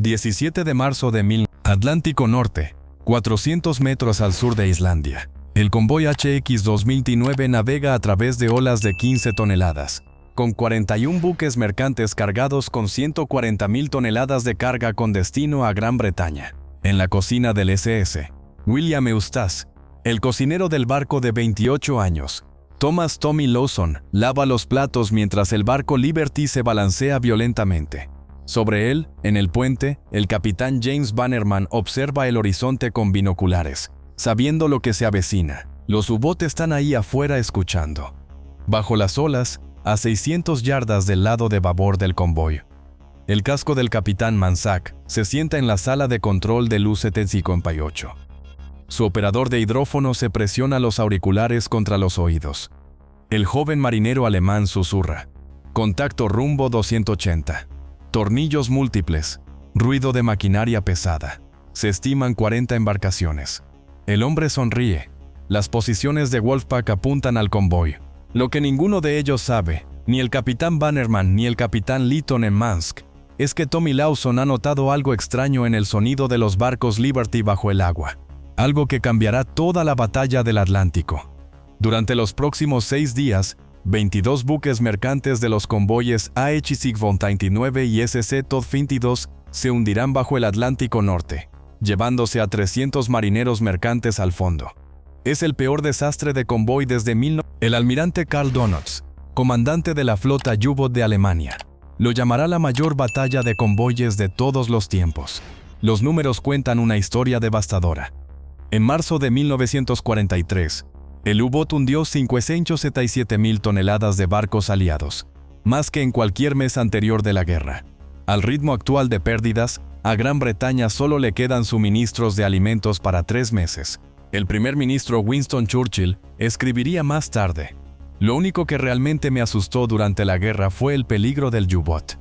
17 de marzo de 1000. Atlántico Norte, 400 metros al sur de Islandia. El convoy HX 2009 navega a través de olas de 15 toneladas, con 41 buques mercantes cargados con 140.000 toneladas de carga con destino a Gran Bretaña. En la cocina del SS, William Eustace, el cocinero del barco de 28 años, Thomas Tommy Lawson, lava los platos mientras el barco Liberty se balancea violentamente. Sobre él, en el puente, el capitán James Bannerman observa el horizonte con binoculares, sabiendo lo que se avecina. Los U-boats están ahí afuera escuchando. Bajo las olas, a 600 yardas del lado de babor del convoy. El casco del capitán Manzac se sienta en la sala de control del UCT-58. Su operador de hidrófono se presiona los auriculares contra los oídos. El joven marinero alemán susurra: contacto rumbo 280. Tornillos múltiples. Ruido de maquinaria pesada. Se estiman 40 embarcaciones. El hombre sonríe. Las posiciones de Wolfpack apuntan al convoy. Lo que ninguno de ellos sabe, ni el capitán Bannerman ni el capitán Lytton en Mansk, es que Tommy Lawson ha notado algo extraño en el sonido de los barcos Liberty bajo el agua. Algo que cambiará toda la batalla del Atlántico. Durante los próximos 6 días, 22 buques mercantes de los convoyes AH Sigvald 29 y SC Todd 22 se hundirán bajo el Atlántico Norte, llevándose a 300 marineros mercantes al fondo. Es el peor desastre de convoy desde 1900. El almirante Karl Donitz, comandante de la flota U-boat de Alemania, lo llamará la mayor batalla de convoyes de todos los tiempos. Los números cuentan una historia devastadora. En marzo de 1943, el U-boat hundió 577.000 toneladas de barcos aliados, más que en cualquier mes anterior de la guerra. Al ritmo actual de pérdidas, a Gran Bretaña solo le quedan suministros de alimentos para 3 meses. El primer ministro Winston Churchill escribiría más tarde: lo único que realmente me asustó durante la guerra fue el peligro del U-boat.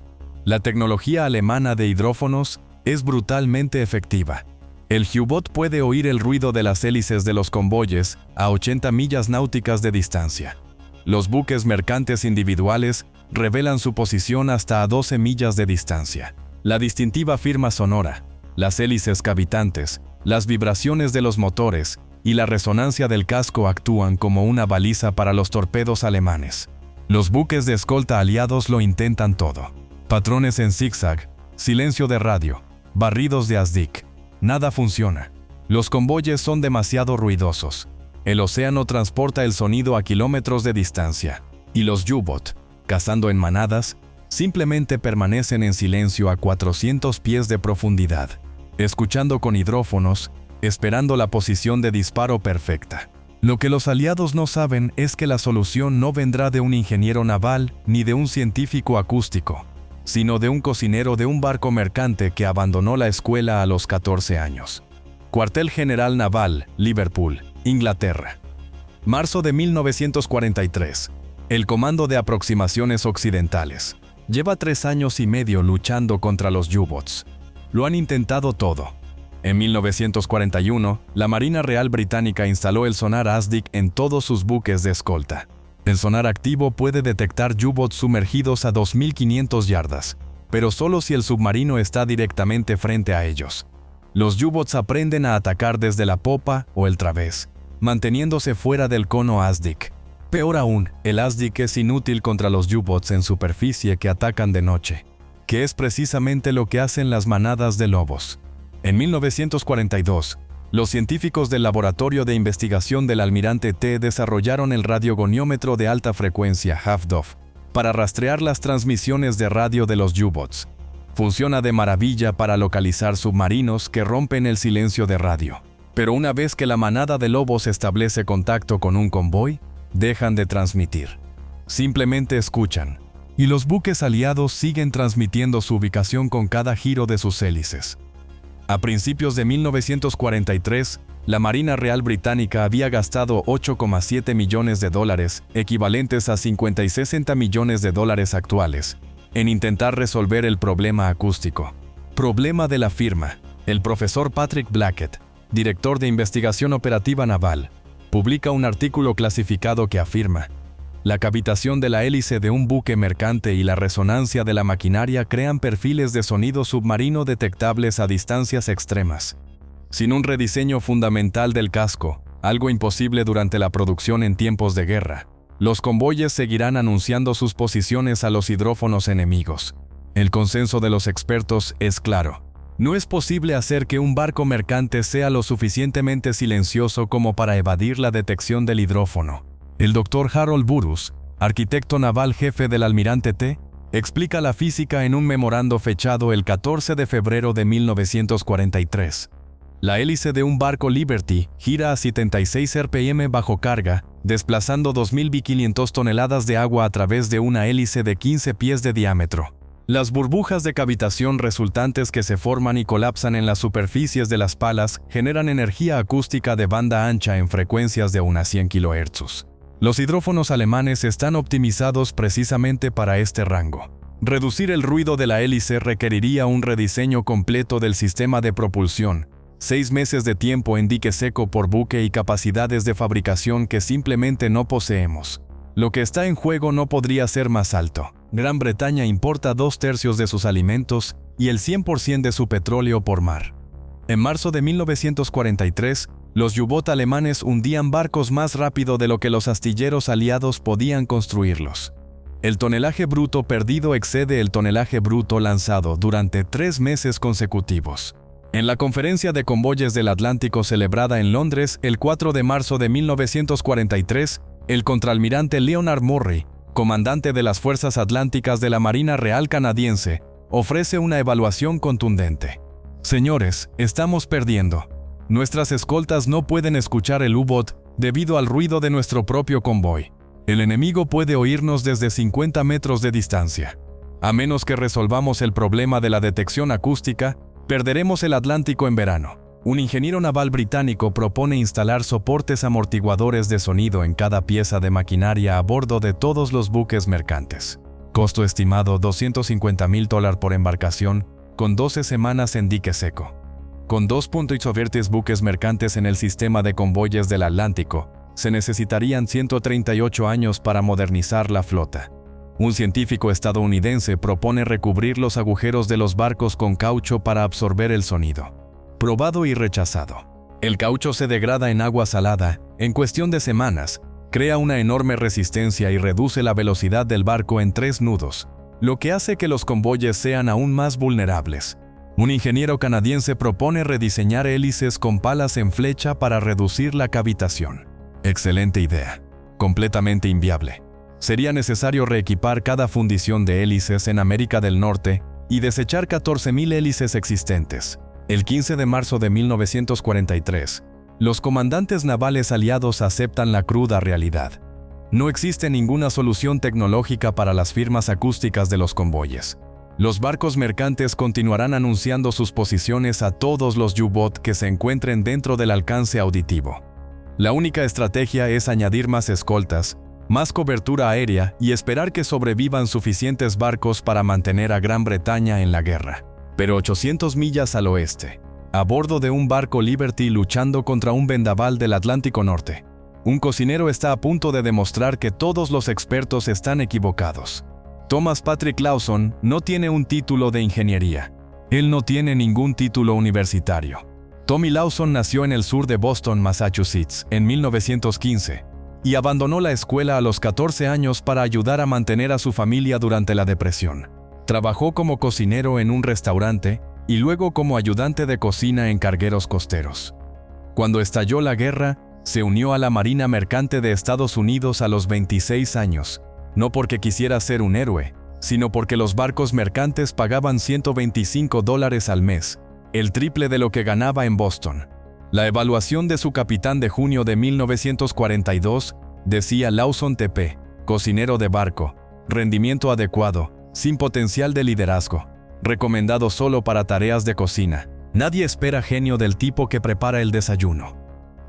La tecnología alemana de hidrófonos es brutalmente efectiva. El U-boat puede oír el ruido de las hélices de los convoyes a 80 millas náuticas de distancia. Los buques mercantes individuales revelan su posición hasta a 12 millas de distancia. La distintiva firma sonora, las hélices cavitantes, las vibraciones de los motores y la resonancia del casco actúan como una baliza para los torpedos alemanes. Los buques de escolta aliados lo intentan todo. Patrones en zigzag, silencio de radio, barridos de ASDIC. Nada funciona. Los convoyes son demasiado ruidosos. El océano transporta el sonido a kilómetros de distancia. Y los U-boat, cazando en manadas, simplemente permanecen en silencio a 400 pies de profundidad, escuchando con hidrófonos, esperando la posición de disparo perfecta. Lo que los aliados no saben es que la solución no vendrá de un ingeniero naval ni de un científico acústico, sino de un cocinero de un barco mercante que abandonó la escuela a los 14 años. Cuartel General Naval, Liverpool, Inglaterra. Marzo de 1943. El Comando de Aproximaciones Occidentales. Lleva 3 años y medio luchando contra los U-boats. Lo han intentado todo. En 1941, la Marina Real Británica instaló el sonar ASDIC en todos sus buques de escolta. El sonar activo puede detectar U-boats sumergidos a 2.500 yardas, pero solo si el submarino está directamente frente a ellos. Los U-boats aprenden a atacar desde la popa o el través, manteniéndose fuera del cono ASDIC. Peor aún, el ASDIC es inútil contra los U-boats en superficie que atacan de noche, que es precisamente lo que hacen las manadas de lobos. En 1942, los científicos del Laboratorio de Investigación del Almirante T desarrollaron el radiogoniómetro de alta frecuencia HFDOF para rastrear las transmisiones de radio de los U-boats. Funciona de maravilla para localizar submarinos que rompen el silencio de radio. Pero una vez que la manada de lobos establece contacto con un convoy, dejan de transmitir. Simplemente escuchan. Y los buques aliados siguen transmitiendo su ubicación con cada giro de sus hélices. A principios de 1943, la Marina Real Británica había gastado $8,7 millones, equivalentes a 50 y 60 millones de dólares actuales, en intentar resolver el problema acústico. Problema de la firma. El profesor Patrick Blackett, director de investigación operativa naval, publica un artículo clasificado que afirma: La cavitación de la hélice de un buque mercante y la resonancia de la maquinaria crean perfiles de sonido submarino detectables a distancias extremas. Sin un rediseño fundamental del casco, algo imposible durante la producción en tiempos de guerra, los convoyes seguirán anunciando sus posiciones a los hidrófonos enemigos. El consenso de los expertos es claro. No es posible hacer que un barco mercante sea lo suficientemente silencioso como para evadir la detección del hidrófono. El Dr. Harold Burrus, arquitecto naval jefe del Almirante T, explica la física en un memorando fechado el 14 de febrero de 1943. La hélice de un barco Liberty gira a 76 RPM bajo carga, desplazando 2.500 toneladas de agua a través de una hélice de 15 pies de diámetro. Las burbujas de cavitación resultantes que se forman y colapsan en las superficies de las palas generan energía acústica de banda ancha en frecuencias de unas 100 kHz. Los hidrófonos alemanes están optimizados precisamente para este rango. Reducir el ruido de la hélice requeriría un rediseño completo del sistema de propulsión, 6 meses de tiempo en dique seco por buque y capacidades de fabricación que simplemente no poseemos. Lo que está en juego no podría ser más alto. Gran Bretaña importa 2/3 de sus alimentos y el 100% de su petróleo por mar. En marzo de 1943, los U-Boot alemanes hundían barcos más rápido de lo que los astilleros aliados podían construirlos. El tonelaje bruto perdido excede el tonelaje bruto lanzado durante 3 meses consecutivos. En la Conferencia de Convoyes del Atlántico celebrada en Londres el 4 de marzo de 1943, el contraalmirante Leonard Murray, comandante de las Fuerzas Atlánticas de la Marina Real Canadiense, ofrece una evaluación contundente. Señores, estamos perdiendo. Nuestras escoltas no pueden escuchar el U-Boot debido al ruido de nuestro propio convoy. El enemigo puede oírnos desde 50 metros de distancia. A menos que resolvamos el problema de la detección acústica, perderemos el Atlántico en verano. Un ingeniero naval británico propone instalar soportes amortiguadores de sonido en cada pieza de maquinaria a bordo de todos los buques mercantes. Costo estimado $250,000 por embarcación, con 12 semanas en dique seco. Con 2.8 buques mercantes en el sistema de convoyes del Atlántico, se necesitarían 138 años para modernizar la flota. Un científico estadounidense propone recubrir los agujeros de los barcos con caucho para absorber el sonido. Probado y rechazado. El caucho se degrada en agua salada, en cuestión de semanas, crea una enorme resistencia y reduce la velocidad del barco en 3 nudos, lo que hace que los convoyes sean aún más vulnerables. Un ingeniero canadiense propone rediseñar hélices con palas en flecha para reducir la cavitación. Excelente idea. Completamente inviable. Sería necesario reequipar cada fundición de hélices en América del Norte y desechar 14.000 hélices existentes. El 15 de marzo de 1943, los comandantes navales aliados aceptan la cruda realidad. No existe ninguna solución tecnológica para las firmas acústicas de los convoyes. Los barcos mercantes continuarán anunciando sus posiciones a todos los U-Boot que se encuentren dentro del alcance auditivo. La única estrategia es añadir más escoltas, más cobertura aérea y esperar que sobrevivan suficientes barcos para mantener a Gran Bretaña en la guerra. Pero 800 millas al oeste, a bordo de un barco Liberty luchando contra un vendaval del Atlántico Norte, un cocinero está a punto de demostrar que todos los expertos están equivocados. Thomas Patrick Lawson no tiene un título de ingeniería. Él no tiene ningún título universitario. Tommy Lawson nació en el sur de Boston, Massachusetts, en 1915, y abandonó la escuela a los 14 años para ayudar a mantener a su familia durante la depresión. Trabajó como cocinero en un restaurante y luego como ayudante de cocina en cargueros costeros. Cuando estalló la guerra, se unió a la Marina Mercante de Estados Unidos a los 26 años, no porque quisiera ser un héroe, sino porque los barcos mercantes pagaban $125 al mes, el triple de lo que ganaba en Boston. La evaluación de su capitán de junio de 1942 decía Lawson TP, cocinero de barco, rendimiento adecuado, sin potencial de liderazgo, recomendado solo para tareas de cocina. Nadie espera genio del tipo que prepara el desayuno.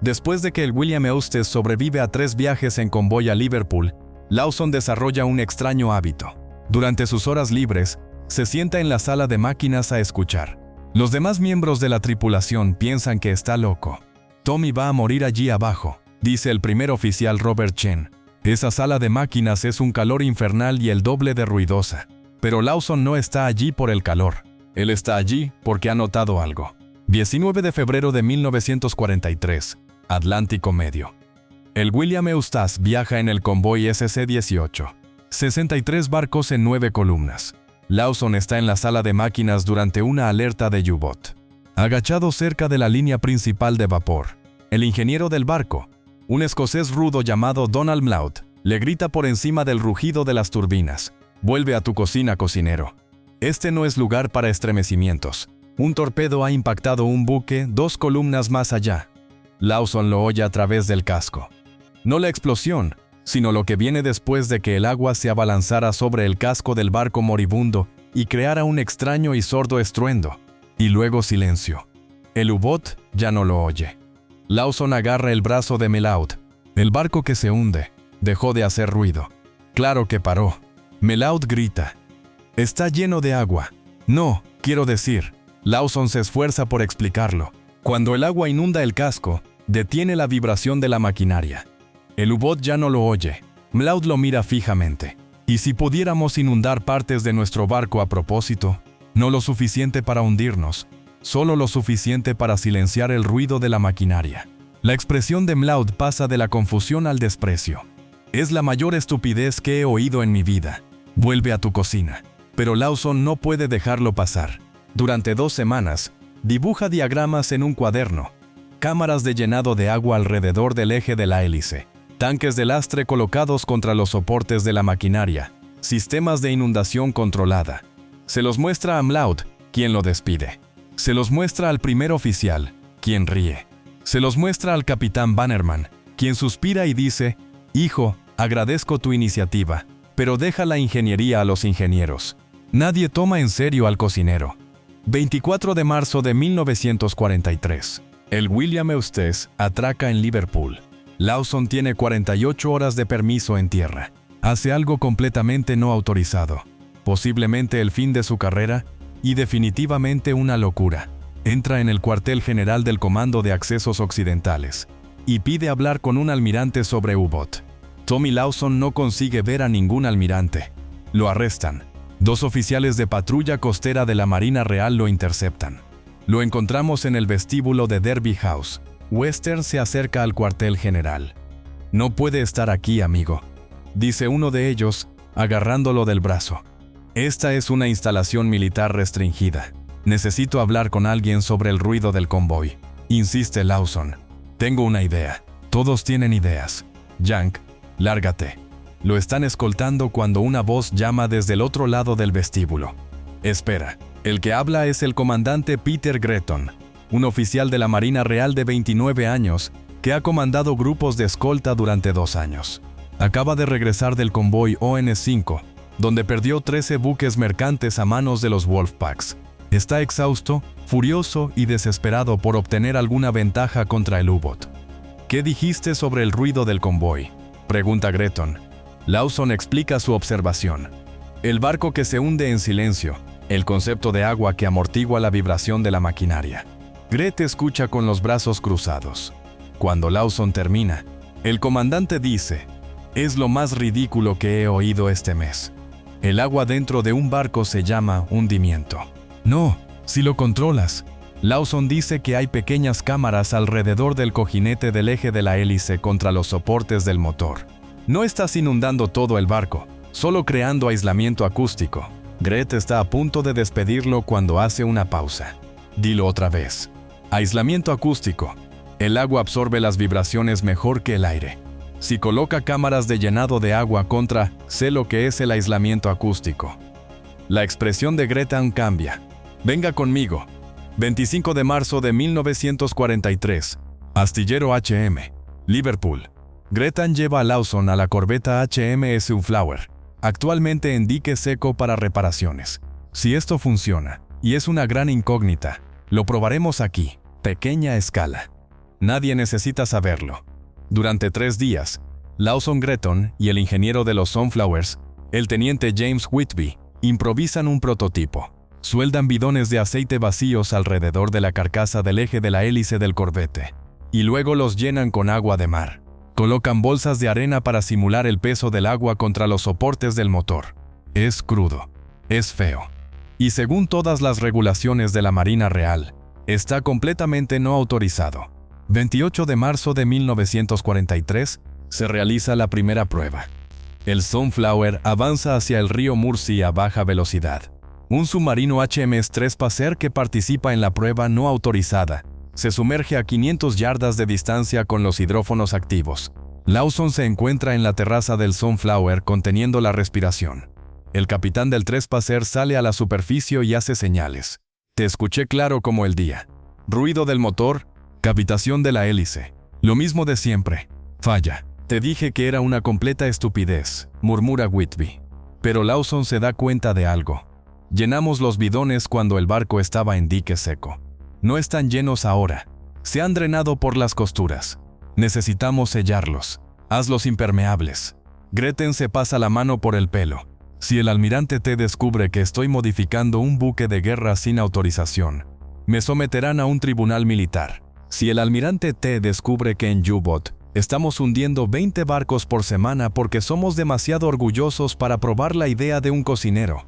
Después de que el William Eustis sobrevive a 3 viajes en convoy a Liverpool, Lawson desarrolla un extraño hábito. Durante sus horas libres, se sienta en la sala de máquinas a escuchar. Los demás miembros de la tripulación piensan que está loco. Tommy va a morir allí abajo, dice el primer oficial Robert Chen, Esa sala de máquinas es un calor infernal y el doble de ruidosa. Pero Lawson no está allí por el calor. Él está allí porque ha notado algo. 19 de febrero de 1943, Atlántico Medio. El William Eustace viaja en el convoy SC-18. 63 barcos en 9 columnas. Lawson está en la sala de máquinas durante una alerta de U-Boat. Agachado cerca de la línea principal de vapor, el ingeniero del barco, un escocés rudo llamado Donald Mloud, le grita por encima del rugido de las turbinas: «Vuelve a tu cocina, cocinero. Este no es lugar para estremecimientos. Un torpedo ha impactado un buque 2 columnas más allá». Lawson lo oye a través del casco. No la explosión, sino lo que viene después de que el agua se abalanzara sobre el casco del barco moribundo y creara un extraño y sordo estruendo. Y luego silencio. El U-Boat ya no lo oye. Lawson agarra el brazo de Mloud. El barco que se hunde dejó de hacer ruido. Claro que paró. Mloud grita: «Está lleno de agua». No, quiero decir. Lawson se esfuerza por explicarlo. Cuando el agua inunda el casco, detiene la vibración de la maquinaria. El U-Boat ya no lo oye. Mloud lo mira fijamente. ¿Y si pudiéramos inundar partes de nuestro barco a propósito? No lo suficiente para hundirnos, solo lo suficiente para silenciar el ruido de la maquinaria. La expresión de Mloud pasa de la confusión al desprecio. «Es la mayor estupidez que he oído en mi vida. Vuelve a tu cocina». Pero Lawson no puede dejarlo pasar. Durante 2 semanas, dibuja diagramas en un cuaderno. Cámaras de llenado de agua alrededor del eje de la hélice. Tanques de lastre colocados contra los soportes de la maquinaria. Sistemas de inundación controlada. Se los muestra a Mloud, quien lo despide. Se los muestra al primer oficial, quien ríe. Se los muestra al capitán Bannerman, quien suspira y dice: «Hijo, agradezco tu iniciativa, pero deja la ingeniería a los ingenieros». Nadie toma en serio al cocinero. 24 de marzo de 1943. El William Eustace atraca en Liverpool. Lawson tiene 48 horas de permiso en tierra. Hace algo completamente no autorizado. Posiblemente el fin de su carrera y definitivamente una locura. Entra en el cuartel general del Comando de Accesos Occidentales y pide hablar con un almirante sobre U-Boat. Tommy Lawson no consigue ver a ningún almirante. Lo arrestan. 2 oficiales de patrulla costera de la Marina Real lo interceptan. Lo encontramos en el vestíbulo de Derby House. Western se acerca al cuartel general. «No puede estar aquí, amigo», dice uno de ellos, agarrándolo del brazo. «Esta es una instalación militar restringida. Necesito hablar con alguien sobre el ruido del convoy», insiste Lawson. «Tengo una idea». Todos tienen ideas. «Yank, lárgate». Lo están escoltando cuando una voz llama desde el otro lado del vestíbulo. Espera. El que habla es el comandante Peter Gretton, un oficial de la Marina Real de 29 años que ha comandado grupos de escolta durante 2 años. Acaba de regresar del convoy ON-5, donde perdió 13 buques mercantes a manos de los Wolfpacks. Está exhausto, furioso y desesperado por obtener alguna ventaja contra el U-Boat. «¿Qué dijiste sobre el ruido del convoy?», pregunta Gretton. Lawson explica su observación. El barco que se hunde en silencio, el concepto de agua que amortigua la vibración de la maquinaria. Gret escucha con los brazos cruzados. Cuando Lawson termina, el comandante dice: «Es lo más ridículo que he oído este mes. El agua dentro de un barco se llama hundimiento». «No, si lo controlas». Lawson dice que hay pequeñas cámaras alrededor del cojinete del eje de la hélice contra los soportes del motor. No estás inundando todo el barco, solo creando aislamiento acústico. Gret está a punto de despedirlo cuando hace una pausa. «Dilo otra vez». Aislamiento acústico. El agua absorbe las vibraciones mejor que el aire. Si coloca cámaras de llenado de agua contra, sé lo que es el aislamiento acústico. La expresión de Gretton cambia. «Venga conmigo». 25 de marzo de 1943. Astillero HM. Liverpool. Gretton lleva a Lawson a la corbeta HMS Sunflower, actualmente en dique seco para reparaciones. Si esto funciona, y es una gran incógnita, lo probaremos aquí, pequeña escala. Nadie necesita saberlo. Durante 3 días, Lawson Gretton y el ingeniero de los Sunflowers, el teniente James Whitby, improvisan un prototipo. Sueldan bidones de aceite vacíos alrededor de la carcasa del eje de la hélice del corbete, y luego los llenan con agua de mar. Colocan bolsas de arena para simular el peso del agua contra los soportes del motor. Es crudo. Es feo. Y según todas las regulaciones de la Marina Real, está completamente no autorizado. 28 de marzo de 1943, se realiza la primera prueba. El Sunflower avanza hacia el río Mersey a baja velocidad. Un submarino HMS Trespasser que participa en la prueba no autorizada se sumerge a 500 yardas de distancia con los hidrófonos activos. Lawson se encuentra en la terraza del Sunflower conteniendo la respiración. El capitán del Trespasser sale a la superficie y hace señales. Te escuché claro como el día. Ruido del motor, cavitación de la hélice. Lo mismo de siempre. Falla. Te dije que era una completa estupidez, murmura Whitby. Pero Lawson se da cuenta de algo. Llenamos los bidones cuando el barco estaba en dique seco. No están llenos ahora. Se han drenado por las costuras. Necesitamos sellarlos. Hazlos impermeables. Gretchen se pasa la mano por el pelo. Si el almirante T descubre que estoy modificando un buque de guerra sin autorización, me someterán a un tribunal militar. Si el almirante T descubre que en U-Boat estamos hundiendo 20 barcos por semana porque somos demasiado orgullosos para probar la idea de un cocinero,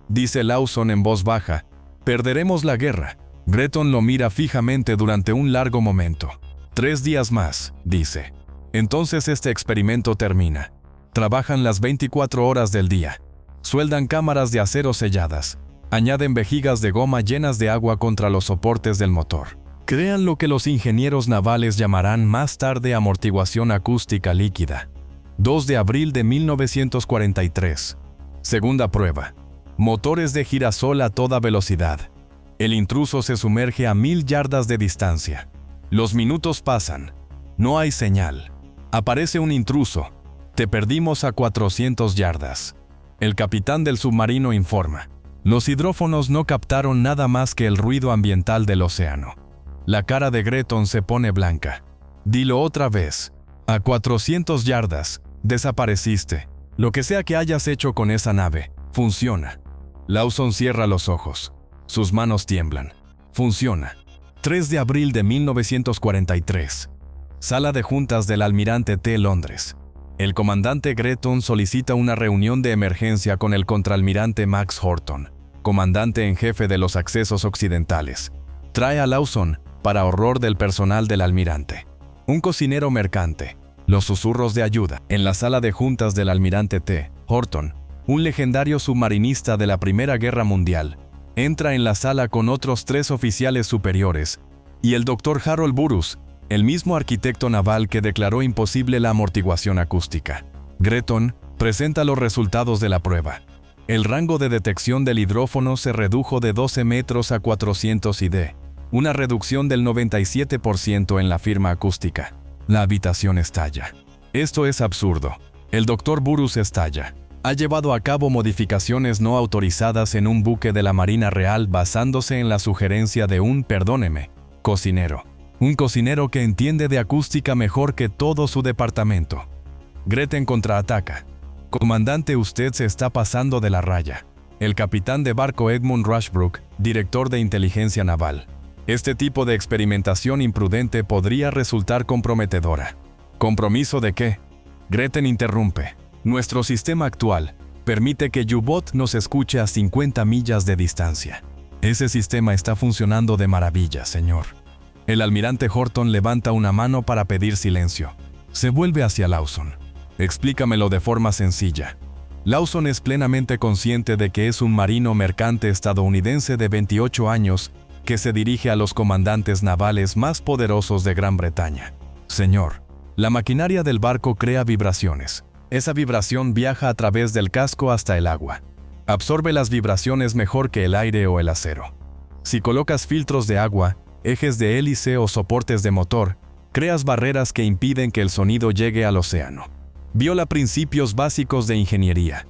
dice Lawson en voz baja, perderemos la guerra. Gretchen lo mira fijamente durante un largo momento. 3 días más, dice. Entonces este experimento termina. Trabajan las 24 horas del día. Sueldan cámaras de acero selladas. Añaden vejigas de goma llenas de agua contra los soportes del motor. Crean lo que los ingenieros navales llamarán más tarde amortiguación acústica líquida. 2 de abril de 1943. Segunda prueba. Motores de girasol a toda velocidad. El intruso se sumerge a 1000 yardas de distancia. Los minutos pasan. No hay señal. Aparece un intruso. Te perdimos a 400 yardas. El capitán del submarino informa. Los hidrófonos no captaron nada más que el ruido ambiental del océano. La cara de Gretchen se pone blanca. Dilo otra vez. A 400 yardas. Desapareciste. Lo que sea que hayas hecho con esa nave, funciona. Lawson cierra los ojos. Sus manos tiemblan. Funciona. 3 de abril de 1943. Sala de juntas del almirante T. Londres. El comandante Gretchen solicita una reunión de emergencia con el contraalmirante Max Horton, comandante en jefe de los accesos occidentales. Trae a Lawson, para horror del personal del almirante. Un cocinero mercante. Los susurros de ayuda. En la sala de juntas del almirante T. Horton, un legendario submarinista de la Primera Guerra Mundial, entra en la sala con otros 3 oficiales superiores y el Dr. Harold Burroughs, el mismo arquitecto naval que declaró imposible la amortiguación acústica. Gretchen presenta los resultados de la prueba. El rango de detección del hidrófono se redujo de 12 metros a 400 ID, una reducción del 97% en la firma acústica. La habitación estalla. Esto es absurdo. El Dr. Burroughs estalla. Ha llevado a cabo modificaciones no autorizadas en un buque de la Marina Real basándose en la sugerencia de un, perdóneme, cocinero. Un cocinero que entiende de acústica mejor que todo su departamento. Gretchen contraataca. Comandante, usted se está pasando de la raya. El capitán de barco Edmund Rushbrook, director de inteligencia naval. Este tipo de experimentación imprudente podría resultar comprometedora. ¿Compromiso de qué? Gretchen interrumpe. Nuestro sistema actual permite que U-Boat nos escuche a 50 millas de distancia. Ese sistema está funcionando de maravilla, señor. El almirante Horton levanta una mano para pedir silencio. Se vuelve hacia Lawson. Explícamelo de forma sencilla. Lawson es plenamente consciente de que es un marino mercante estadounidense de 28 años que se dirige a los comandantes navales más poderosos de Gran Bretaña. Señor, la maquinaria del barco crea vibraciones. Esa vibración viaja a través del casco hasta el agua. Absorbe las vibraciones mejor que el aire o el acero. Si colocas filtros de agua, ejes de hélice o soportes de motor, creas barreras que impiden que el sonido llegue al océano. Viola principios básicos de ingeniería.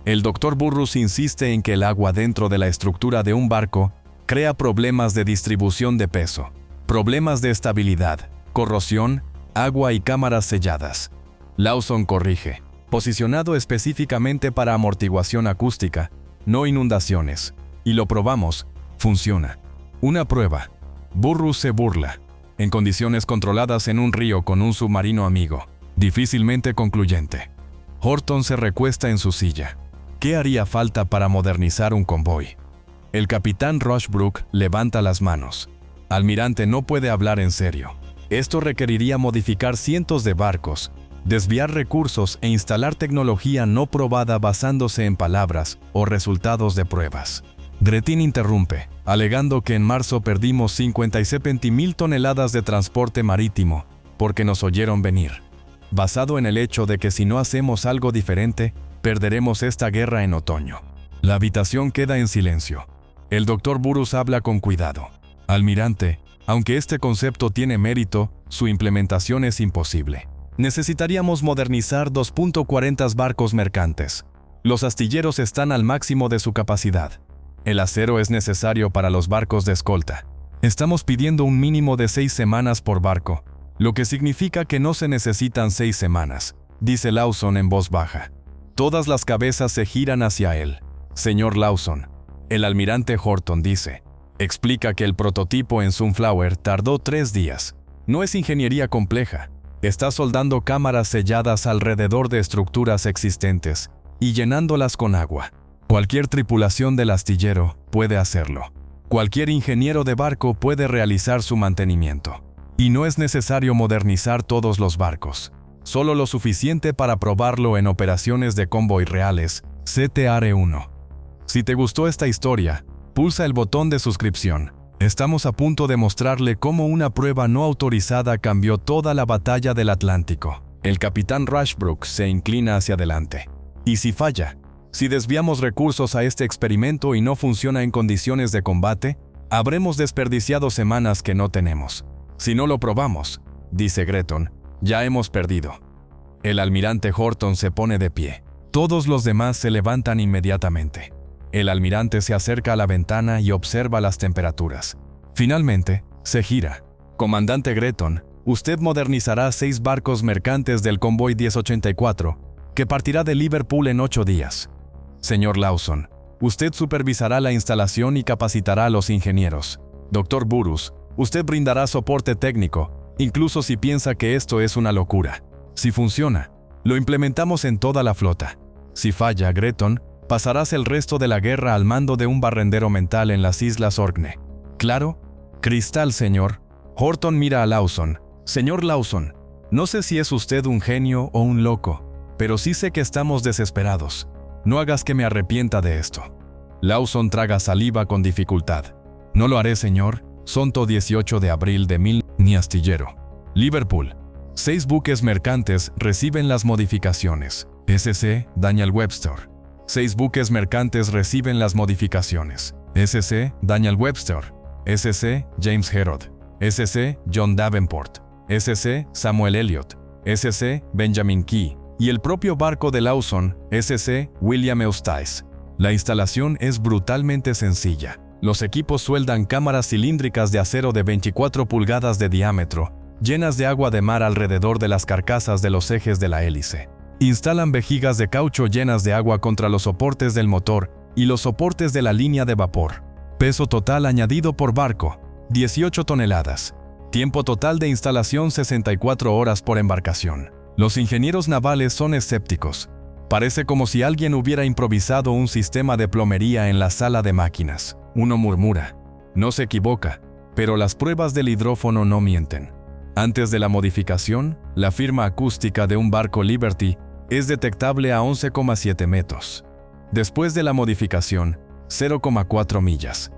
El Dr. Burroughs insiste en que el agua dentro de la estructura de un barco crea problemas de distribución de peso, problemas de estabilidad, corrosión, agua y cámaras selladas. Lawson corrige. Posicionado específicamente para amortiguación acústica, no inundaciones. Y lo probamos. Funciona. Una prueba. Burroughs se burla. En condiciones controladas en un río con un submarino amigo. difícilmente concluyente. Horton se recuesta en su silla. ¿Qué haría falta para modernizar un convoy? El capitán Rushbrook levanta las manos. Almirante, no puede hablar en serio. Esto requeriría modificar cientos de barcos, desviar recursos e instalar tecnología no probada basándose en palabras o resultados de pruebas. Gretin interrumpe, alegando que en marzo perdimos 57.000 toneladas de transporte marítimo, porque nos oyeron venir. Basado en el hecho de que si no hacemos algo diferente, perderemos esta guerra en otoño. La habitación queda en silencio. El Dr. Burrus habla con cuidado. Almirante, aunque este concepto tiene mérito, su implementación es imposible. Necesitaríamos modernizar 2.40 barcos mercantes. Los astilleros están al máximo de su capacidad. El acero es necesario para los barcos de escolta. Estamos pidiendo un mínimo de 6 semanas por barco, lo que significa que no se necesitan 6 semanas, dice Lawson en voz baja. Todas las cabezas se giran hacia él. Señor Lawson, el almirante Horton dice, explica que el prototipo en Sunflower tardó 3 días. No es ingeniería compleja. Está soldando cámaras selladas alrededor de estructuras existentes y llenándolas con agua. Cualquier tripulación del astillero puede hacerlo. Cualquier ingeniero de barco puede realizar su mantenimiento. Y no es necesario modernizar todos los barcos. Solo lo suficiente para probarlo en operaciones de convoy reales, CTR-1. Si te gustó esta historia, pulsa el botón de suscripción. Estamos a punto de mostrarle cómo una prueba no autorizada cambió toda la batalla del Atlántico. El capitán Rushbrook se inclina hacia adelante. ¿Y si falla? Si desviamos recursos a este experimento y no funciona en condiciones de combate, habremos desperdiciado semanas que no tenemos. Si no lo probamos, dice Greton, ya hemos perdido. El almirante Horton se pone de pie. Todos los demás se levantan inmediatamente. El almirante se acerca a la ventana y observa las temperaturas. Finalmente, se gira. Comandante Greton, usted modernizará 6 barcos mercantes del convoy 1084, que partirá de Liverpool en 8 días. Señor Lawson, usted supervisará la instalación y capacitará a los ingenieros. Dr. Burrus, usted brindará soporte técnico, incluso si piensa que esto es una locura. Si funciona, lo implementamos en toda la flota. Si falla, Greton, pasarás el resto de la guerra al mando de un barrendero mental en las Islas Orkney. ¿Claro? Cristal, señor. Horton mira a Lawson. Señor Lawson, no sé si es usted un genio o un loco, pero sí sé que estamos desesperados. No hagas que me arrepienta de esto. Lawson traga saliva con dificultad. No lo haré, señor. Sonto 18 de abril de 1000, ni astillero. Liverpool. 6 buques mercantes reciben las modificaciones. SC, Daniel Webster. 6 buques mercantes reciben las modificaciones. SC, Daniel Webster. SC, James Herod. SC, John Davenport. SC, Samuel Elliot. SC, Benjamin Key. Y el propio barco de Lawson, SC, William Eustace. La instalación es brutalmente sencilla. Los equipos sueldan cámaras cilíndricas de acero de 24 pulgadas de diámetro, llenas de agua de mar alrededor de las carcasas de los ejes de la hélice. Instalan vejigas de caucho llenas de agua contra los soportes del motor y los soportes de la línea de vapor. Peso total añadido por barco, 18 toneladas. Tiempo total de instalación 64 horas por embarcación. Los ingenieros navales son escépticos. Parece como si alguien hubiera improvisado un sistema de plomería en la sala de máquinas. Uno murmura. No se equivoca, pero las pruebas del hidrófono no mienten. Antes de la modificación, la firma acústica de un barco Liberty es detectable a 11,7 metros. Después de la modificación, 0,4 millas.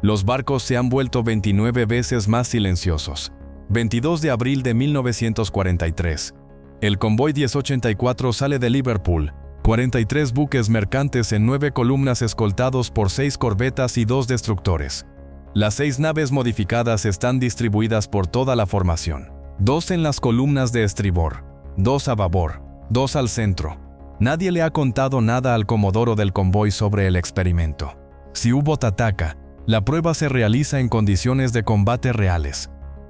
Los barcos se han vuelto 29 veces más silenciosos. 22 de abril de 1943. El convoy 1084 sale de Liverpool. 43 buques mercantes en 9 columnas escoltados por 6 corbetas y 2 destructores. Las 6 naves modificadas están distribuidas por toda la formación. 2 en las columnas de estribor, 2 a babor, 2 al centro. Nadie le ha contado nada al comodoro del convoy sobre el experimento. Si U-Boat ataca, la prueba se realiza en condiciones de combate reales.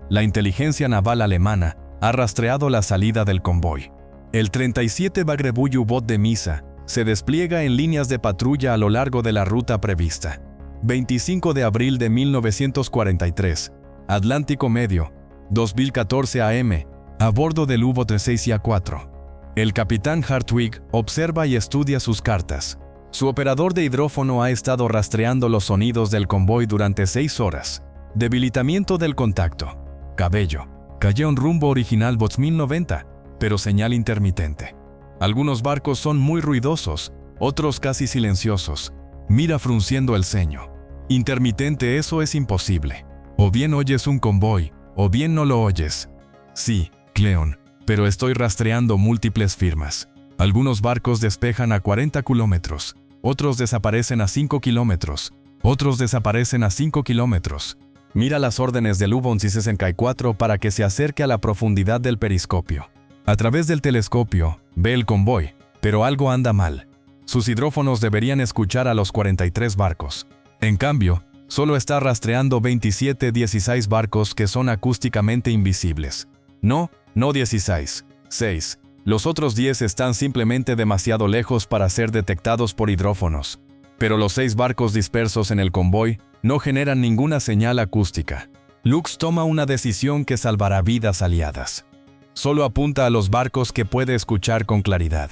La inteligencia naval alemana ha rastreado la salida del convoy. El 37 Bagrebully U-Boat de Misa se despliega en líneas de patrulla a lo largo de la ruta prevista. 25 de abril de 1943, Atlántico Medio, 2014 AM, a bordo del U-Boot 6A4. El capitán Hartwig observa y estudia sus cartas. Su operador de hidrófono ha estado rastreando los sonidos del convoy durante 6 horas. Debilitamiento del contacto. Cabello. Cayón rumbo original bots 1090, pero señal intermitente. Algunos barcos son muy ruidosos, otros casi silenciosos. Mira frunciendo el ceño. Intermitente, eso es imposible. O bien oyes un convoy, o bien no lo oyes. Sí, Cleon, pero estoy rastreando múltiples firmas. Algunos barcos despejan a 40 kilómetros, otros desaparecen a 5 kilómetros, otros desaparecen a 5 kilómetros. Mira las órdenes del U-Boot 64 para que se acerque a la profundidad del periscopio. A través del telescopio, ve el convoy, pero algo anda mal. Sus hidrófonos deberían escuchar a los 43 barcos. En cambio, solo está rastreando 16 barcos que son acústicamente invisibles. No 16, 6. Los otros 10 están simplemente demasiado lejos para ser detectados por hidrófonos. Pero los 6 barcos dispersos en el convoy no generan ninguna señal acústica. Lux toma una decisión que salvará vidas aliadas. Solo apunta a los barcos que puede escuchar con claridad.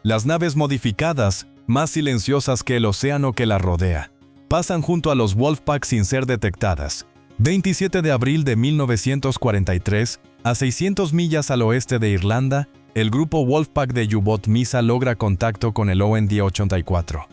Las naves modificadas, más silenciosas que el océano que las rodea, pasan junto a los Wolfpack sin ser detectadas. 27 de abril de 1943, a 600 millas al oeste de Irlanda, el grupo Wolfpack de U-Boot Misa logra contacto con el OND-84.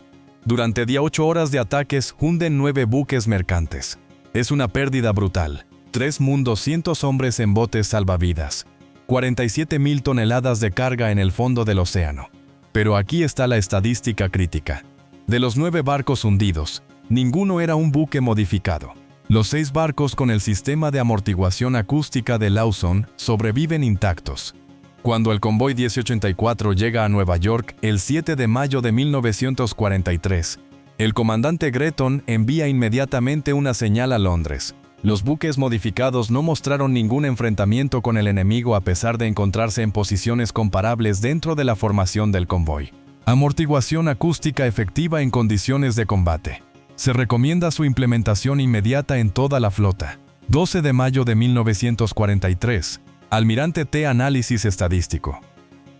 Durante 8 horas de ataques, hunden 9 buques mercantes. Es una pérdida brutal. 3 mundos, 200 hombres en botes salvavidas. 47.000 toneladas de carga en el fondo del océano. Pero aquí está la estadística crítica. De los 9 barcos hundidos, ninguno era un buque modificado. Los 6 barcos con el sistema de amortiguación acústica de Lawson sobreviven intactos. Cuando el convoy 1084 llega a Nueva York el 7 de mayo de 1943, el comandante Gretton envía inmediatamente una señal a Londres. Los buques modificados no mostraron ningún enfrentamiento con el enemigo a pesar de encontrarse en posiciones comparables dentro de la formación del convoy. Amortiguación acústica efectiva en condiciones de combate. Se recomienda su implementación inmediata en toda la flota. 12 de mayo de 1943. Almirante T. Análisis estadístico.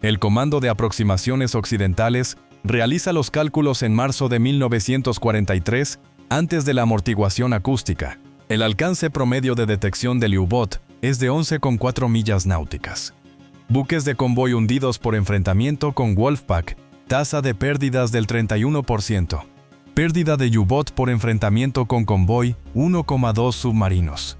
El Comando de Aproximaciones Occidentales realiza los cálculos en marzo de 1943 antes de la amortiguación acústica. El alcance promedio de detección del U-Boot es de 11,4 millas náuticas. Buques de convoy hundidos por enfrentamiento con Wolfpack, tasa de pérdidas del 31%. Pérdida de U-Boot por enfrentamiento con convoy, 1,2 submarinos.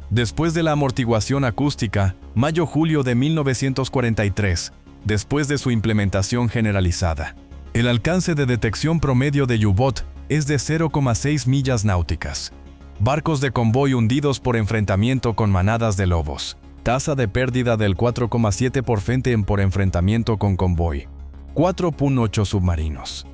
Después de la amortiguación acústica, mayo-julio de 1943, después de su implementación generalizada, el alcance de detección promedio de U-Boot es de 0,6 millas náuticas. Barcos de convoy hundidos por enfrentamiento con manadas de lobos. Tasa de pérdida del 4,7% por enfrentamiento con convoy. 4,8 submarinos.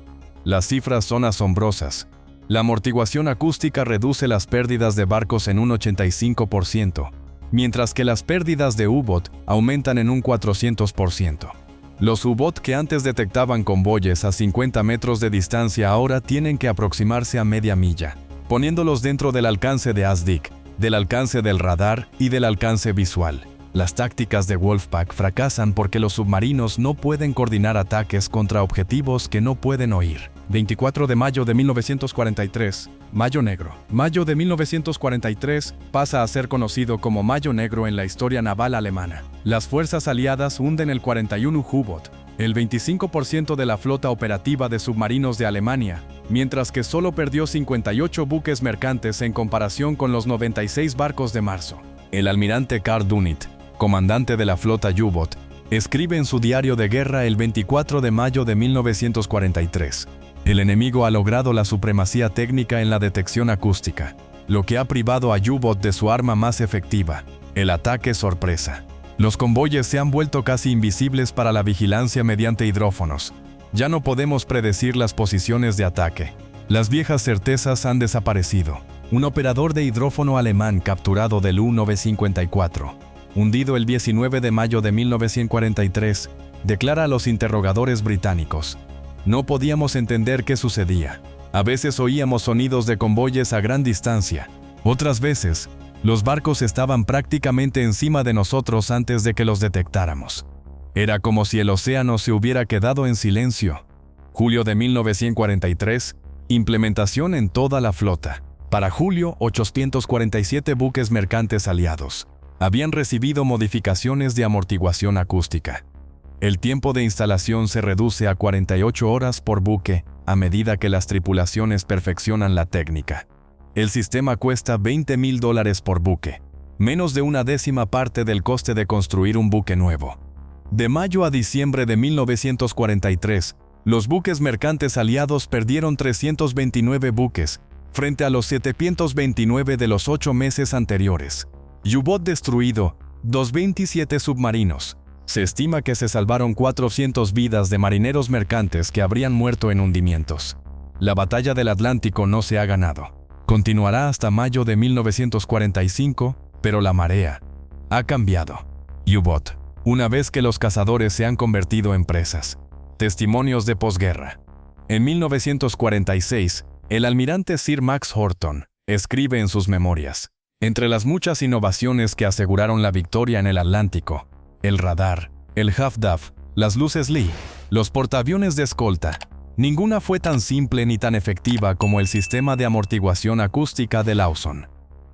Las cifras son asombrosas. La amortiguación acústica reduce las pérdidas de barcos en un 85%, mientras que las pérdidas de U-Boot aumentan en un 400%. Los U-Boot que antes detectaban convoyes a 50 metros de distancia ahora tienen que aproximarse a media milla, poniéndolos dentro del alcance de ASDIC, del alcance del radar y del alcance visual. Las tácticas de Wolfpack fracasan porque los submarinos no pueden coordinar ataques contra objetivos que no pueden oír. 24 de mayo de 1943, Mayo Negro. Mayo de 1943 pasa a ser conocido como Mayo Negro en la historia naval alemana. Las fuerzas aliadas hunden el 41 U-Boot, el 25% de la flota operativa de submarinos de Alemania, mientras que solo perdió 58 buques mercantes en comparación con los 96 barcos de marzo. El almirante Karl Dunit, comandante de la flota U-Boot, escribe en su diario de guerra el 24 de mayo de 1943. El enemigo ha logrado la supremacía técnica en la detección acústica, lo que ha privado a U-Boot de su arma más efectiva, el ataque sorpresa. Los convoyes se han vuelto casi invisibles para la vigilancia mediante hidrófonos. Ya no podemos predecir las posiciones de ataque. Las viejas certezas han desaparecido. Un operador de hidrófono alemán capturado del U-954, hundido el 19 de mayo de 1943, declara a los interrogadores británicos: no podíamos entender qué sucedía. A veces oíamos sonidos de convoyes a gran distancia. Otras veces, Los barcos estaban prácticamente encima de nosotros antes de que los detectáramos. Era como si el océano se hubiera quedado en silencio. Julio de 1943, implementación en toda la flota. Para julio, 847 buques mercantes aliados habían recibido modificaciones de amortiguación acústica. El tiempo de instalación se reduce a 48 horas por buque a medida que las tripulaciones perfeccionan la técnica. El sistema cuesta $20,000 por buque, menos de una décima parte del coste de construir un buque nuevo. De mayo a diciembre de 1943, los buques mercantes aliados perdieron 329 buques, frente a los 729 de los 8 meses anteriores. U-Boat destruido, 227 submarinos. Se estima que se salvaron 400 vidas de marineros mercantes que habrían muerto en hundimientos. La batalla del Atlántico no se ha ganado. Continuará hasta mayo de 1945, pero la marea ha cambiado. U-Boat. Una vez que los cazadores se han convertido en presas. Testimonios de posguerra. En 1946, el almirante Sir Max Horton escribe en sus memorias: entre las muchas innovaciones que aseguraron la victoria en el Atlántico, el radar, el HAFDAF, las luces Lee, los portaaviones de escolta, ninguna fue tan simple ni tan efectiva como el sistema de amortiguación acústica de Lawson.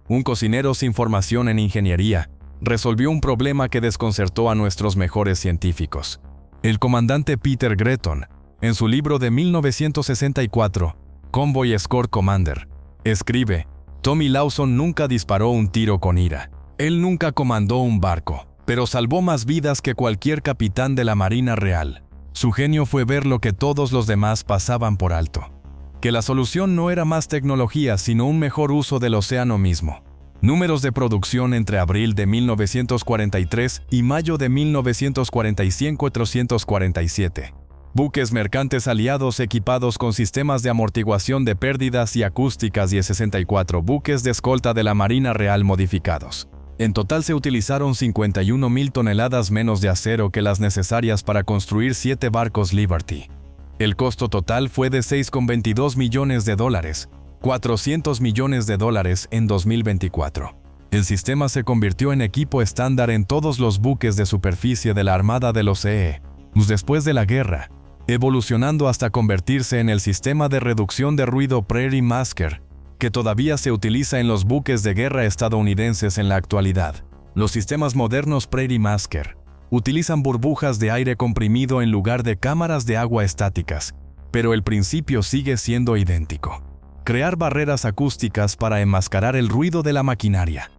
Un cocinero sin formación en ingeniería resolvió un problema que desconcertó a nuestros mejores científicos. El comandante Peter Gretton, en su libro de 1964, Convoy Escort Commander, escribe: Tommy Lawson nunca disparó un tiro con ira. Él nunca comandó un barco, pero salvó más vidas que cualquier capitán de la Marina Real. Su genio fue ver lo que todos los demás pasaban por alto. Que la solución no era más tecnología, sino un mejor uso del océano mismo. Números de producción entre abril de 1943 y mayo de 1945: 347. Buques mercantes aliados equipados con sistemas de amortiguación de pérdidas y acústicas y 64 buques de escolta de la Marina Real modificados. En total se utilizaron 51,000 toneladas menos de acero que las necesarias para construir 7 barcos Liberty. El costo total fue de $6,22 millones, $400 millones en 2024. El sistema se convirtió en equipo estándar en todos los buques de superficie de la Armada de los EE. Después de la guerra, evolucionando hasta convertirse en el sistema de reducción de ruido Prairie Masker, que todavía se utiliza en los buques de guerra estadounidenses en la actualidad. Los sistemas modernos Prairie Masker utilizan burbujas de aire comprimido en lugar de cámaras de agua estáticas, pero el principio sigue siendo idéntico: crear barreras acústicas para enmascarar el ruido de la maquinaria.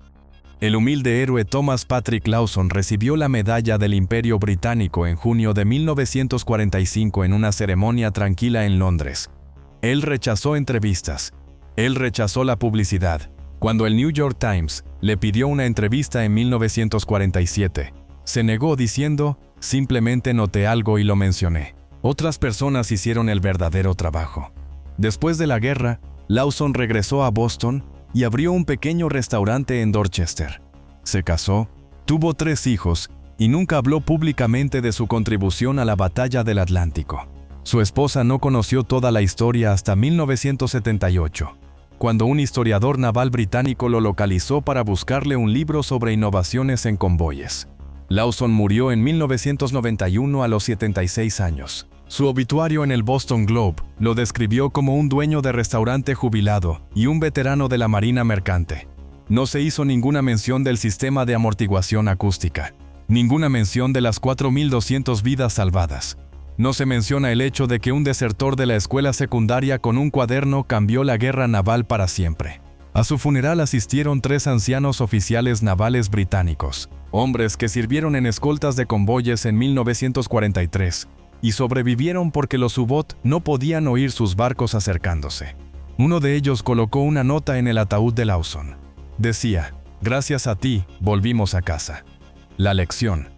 El humilde héroe Thomas Patrick Lawson recibió la Medalla del Imperio Británico en junio de 1945 en una ceremonia tranquila en Londres. Él rechazó entrevistas. Él rechazó la publicidad. Cuando el New York Times le pidió una entrevista en 1947, se negó diciendo: simplemente noté algo y lo mencioné. Otras personas hicieron el verdadero trabajo. Después de la guerra, Lawson regresó a Boston y abrió un pequeño restaurante en Dorchester. Se casó, tuvo 3 hijos y nunca habló públicamente de su contribución a la batalla del Atlántico. Su esposa no conoció toda la historia hasta 1978, cuando un historiador naval británico lo localizó para buscarle un libro sobre innovaciones en convoyes. Lawson murió en 1991 a los 76 años. Su obituario en el Boston Globe lo describió como un dueño de restaurante jubilado y un veterano de la Marina Mercante. No se hizo ninguna mención del sistema de amortiguación acústica, ninguna mención de las 4,200 vidas salvadas. No se menciona el hecho de que un desertor de la escuela secundaria con un cuaderno cambió la guerra naval para siempre. A su funeral asistieron 3 ancianos oficiales navales británicos, hombres que sirvieron en escoltas de convoyes en 1943, y sobrevivieron porque los U-Boat no podían oír sus barcos acercándose. Uno de ellos colocó una nota en el ataúd de Lawson. Decía: gracias a ti, volvimos a casa. La lección.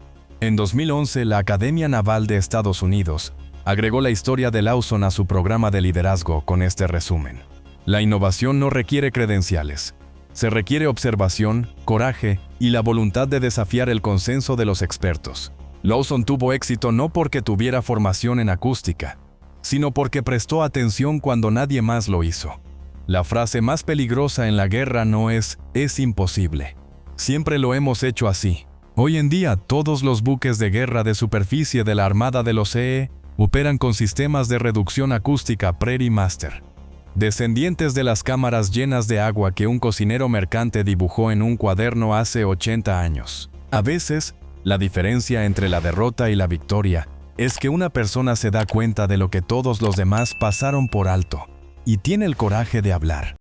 En 2011, la Academia Naval de Estados Unidos agregó la historia de Lawson a su programa de liderazgo con este resumen: la innovación no requiere credenciales. Se requiere observación, coraje y la voluntad de desafiar el consenso de los expertos. Lawson tuvo éxito no porque tuviera formación en acústica, sino porque prestó atención cuando nadie más lo hizo. La frase más peligrosa en la guerra no es imposible. Siempre lo hemos hecho así. Hoy en día, todos los buques de guerra de superficie de la Armada de los EE operan con sistemas de reducción acústica Prairie Master, descendientes de las cámaras llenas de agua que un cocinero mercante dibujó en un cuaderno hace 80 años. A veces, la diferencia entre la derrota y la victoria es que una persona se da cuenta de lo que todos los demás pasaron por alto y tiene el coraje de hablar.